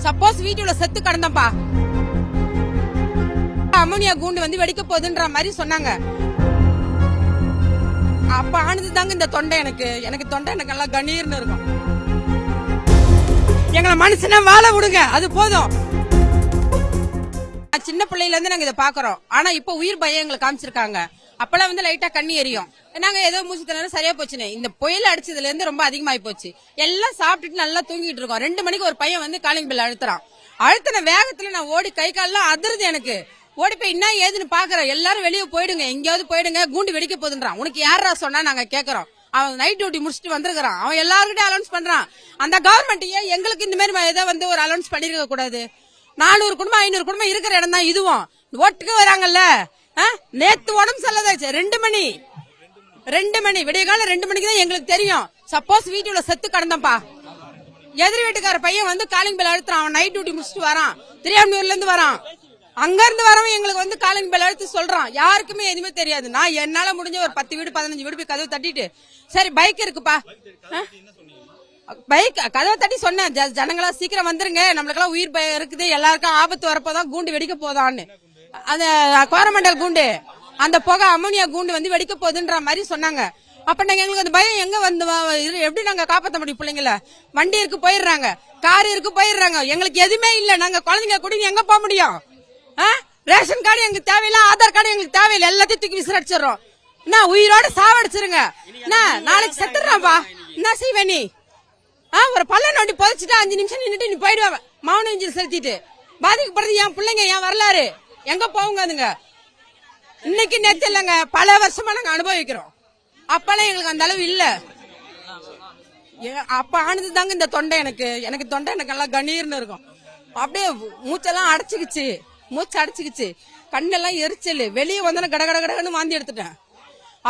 Suppose வீட்டுல செத்து கடந்தப்பா ammonia கூண்டு வந்து வெடிக்க போகுதுன்ற மாதிரி சொன்னாங்க. அப்ப ஆனது தாங்க இந்த தொண்டை எனக்கு தொண்டை எனக்கு நல்லா கணீர்னு இருக்கும். எங்களை மனுஷன வாழ விடுங்க, அது போதும். சின்ன பிள்ளையில இருந்து நாங்க இதை பாக்குறோம். ஆனா இப்ப உயிர் பயம் எங்களை காமிச்சிருக்காங்க. அப்பெல்லாம் வந்து லைட்டா கண்ணி எரியும். நாங்க ஏதோ மூச்சு திணற சரியா போச்சுன்னு. இந்த புயல் அடிச்சதுல இருந்து ரொம்ப அதிகமாயி போச்சு. எல்லாம் சாப்பிட்டுட்டு நல்லா தூங்கிட்டு இருக்கோம். 2 மணிக்கு ஒரு பையன் வந்து காலிங் பெல் அழுத்தின வேகத்துல நான் ஓடி கை கால்லாம் அதிருது எனக்கு. ஓடி போய் என்ன ஏதுன்னு பாக்குறேன். எல்லாரும் வெளியே போயிடுங்க, எங்கேயாவது போயிடுங்க, கூண்டு வெடிக்க போதுன்றான். உனக்கு யாரா சொன்னா நாங்க கேக்குறோம். அவன் நைட் டியூட்டி முடிச்சுட்டு வந்திருக்கான். அவன் எல்லாருக்கிட்டே அலௌன்ஸ் பண்றான். அந்த கவர்மெண்ட் ஏன் எங்களுக்கு இந்த மாதிரி ஏதோ வந்து ஒரு அலௌன்ஸ் பண்ணிருக்க கூடாது? 400 குடும்பம் 500 குடும்பம் இருக்கிற இடம் தான் இதுவும். ஓட்டுக்கு வராங்கல்ல. நேத்து உடம்பு செல்லதாச்சு 2 மணி விடிய காலம் 2 மணிக்கு தான் எங்களுக்கு தெரியும். சப்போஸ் வீட்டுல செத்து கடந்தப்பா எதிர் வீட்டுக்கார பையன் வந்து காலிங் பெல் அழுத்துறான். அவன் நைட் டியூட்டி முடிச்சுட்டு வரான். திரியாமூர்ல இருந்து வரான். அங்க இருந்து வரவன் எங்களுக்கு வந்து காலிங் பெல் அழுத்து சொல்றான். யாருக்குமே எதுவுமே தெரியாது. நான் என்னால முடிஞ்ச ஒரு 10 வீடு 15 வீடு போய் கதவை தட்டிட்டு, சரி பைக் இருக்குப்பா, பைக் கதவை தட்டி சொன்னேன், ஜனங்களா சீக்கிரம் வந்துருங்க, நம்மளுக்கெல்லாம் உயிர் பயம் இருக்குது, எல்லாருக்கும் ஆபத்து வரப்போதான், கூண்டு வெடிக்க போதான்னு. அந்த கோரமண்டல் கூண்டு, அந்த புகை அமோனியா கூண்டு வந்து வெடிக்க போகுதுன்ற மாதிரி சொன்னாங்க. அப்ப நாங்க எங்களுக்கு அந்த பயம் எங்க வந்து எப்படி நாங்க காப்பாற்ற முடியும்? பிள்ளைங்கள வண்டி இருக்கு போயிடுறாங்க, கார் இருக்கு போயிடுறாங்க, எங்களுக்கு எதுவுமே இல்ல. நாங்க குழந்தைங்க கூட எங்க போக முடியும்? ரேஷன் கார்டு எங்களுக்கு தேவையில்லை, ஆதார் கார்டு எங்களுக்கு தேவையில்லை, எல்லாத்தையும் தூக்கி விசிறடிச்சிடறோம். என்ன உயிரோட சாவடிச்சிருங்க. நாளைக்கு செத்துறான்பா, என்ன செய்வே நீ? ஒரு பல்ல நோண்டி புதைச்சிட்டு 5 நிமிஷம் நின்றுட்டு நீ போயிடுவேன். மௌன இஞ்சில் செலுத்திட்டு பாதிக்கப்படுறது என் பிள்ளைங்க, என் வரலாறு எங்க போகுங்க? அதுங்க இன்னைக்கு நேத்து இல்லைங்க, பல வருஷமா நாங்க அனுபவிக்கிறோம். அப்பெல்லாம் எங்களுக்கு அந்த அளவு இல்ல. அப்ப ஆனது தாங்க இந்த தொண்டை எனக்கு தொண்டை எனக்கு நல்லா கணீர்னு இருக்கும். அப்படியே மூச்செல்லாம் மூச்சு அடைச்சுக்கிச்சு, கண்ணெல்லாம் எரிச்சல். வெளியே வந்தோன்னா கடகடன்னு வாந்தி எடுத்துட்டேன்.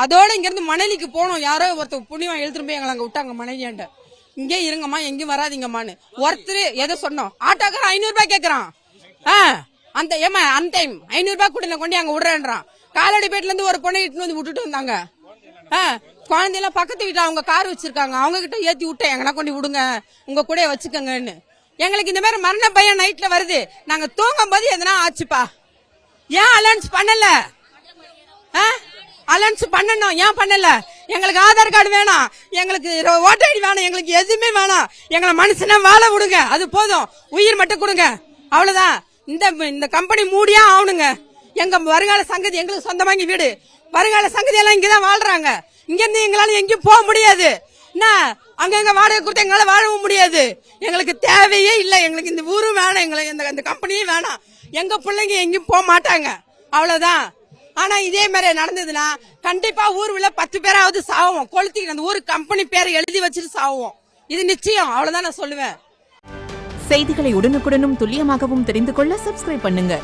அதோட இங்க இருந்து மணலிக்கு போனோம். யாரோ ஒருத்தர் புண்ணியமா எழுத்துட்டு போய் எங்களை அங்க விட்டாங்க மனைவியாண்ட. இங்கே இருங்கம்மா, எங்கேயும் வராதிங்கம்மான்னு. ஒருத்தர் எதை சொன்னோம், ஆட்டோக்காரன் 500 ரூபாய் கேக்குறான். அந்த ஏமா அந்த டைம் 500 ரூபாய் கூட கொண்டு அங்க விடுறேன்றான். காலடி பேட்ல இருந்து ஒரு பொண்ணை இட்டு வந்து விட்டுட்டு வந்தாங்க. குழந்தையெல்லாம் பக்கத்து வீட்டுல அவங்க கார் வச்சிருக்காங்க, அவங்க கிட்ட ஏத்தி விட்டேன், எங்கன்னா கொண்டு விடுங்க, உங்க கூட வச்சுக்கோங்கன்னு. எங்களுக்கு இந்த மாதிரி மரண பயம் நைட்ல வருது. நாங்க தூங்கும் போது எதனா ஆச்சுப்பா. ஏன் அலௌன்ஸ் பண்ணல? அலௌன்ஸ் பண்ணணும், ஏன் பண்ணல? எங்களுக்கு ஆதார் கார்டு வேணாம், எங்களுக்கு ஓட்டர் ஐடி வேணாம், எங்களுக்கு எதுவுமே வேணாம். எங்களை மனுஷன வாழ விடுங்க, அது போதும். உயிர் மட்டும் கொடுங்க, அவ்வளவுதான். இந்த கம்பெனி மூடியா ஆகணுங்க. எங்க வருங்கால சங்கதி, எங்களுக்கு சொந்தமாங்கி வீடு, வருங்கால சங்கதி எல்லாம் இங்கதான் வாழ்றாங்க. இங்க இருந்து எங்களால எங்கேயும் போக முடியாது. என்ன அங்க வாடகை கொடுத்து எங்களால வாழவும் முடியாது. எங்களுக்கு தேவையே இல்லை. எங்களுக்கு இந்த ஊரும் வேணாம், எங்களுக்கு இந்த கம்பெனியும் வேணாம். எங்க பிள்ளைங்க எங்கேயும் போக மாட்டாங்க, அவ்வளவுதான். ஆனா இதே மாதிரி நடந்ததுன்னா கண்டிப்பா ஊர்ல 10 பேராவது சாவோம். கொளுத்திக்கிட்டு அந்த ஊரு கம்பெனி பேரை எழுதி வச்சுட்டு சாவோம். இது நிச்சயம், அவ்வளவுதான் நான் சொல்லுவேன். செய்திகளை உடனுக்குடனும் துல்லியமாகவும் தெரிந்து கொள்ள சப்ஸ்கிரைப் பண்ணுங்க.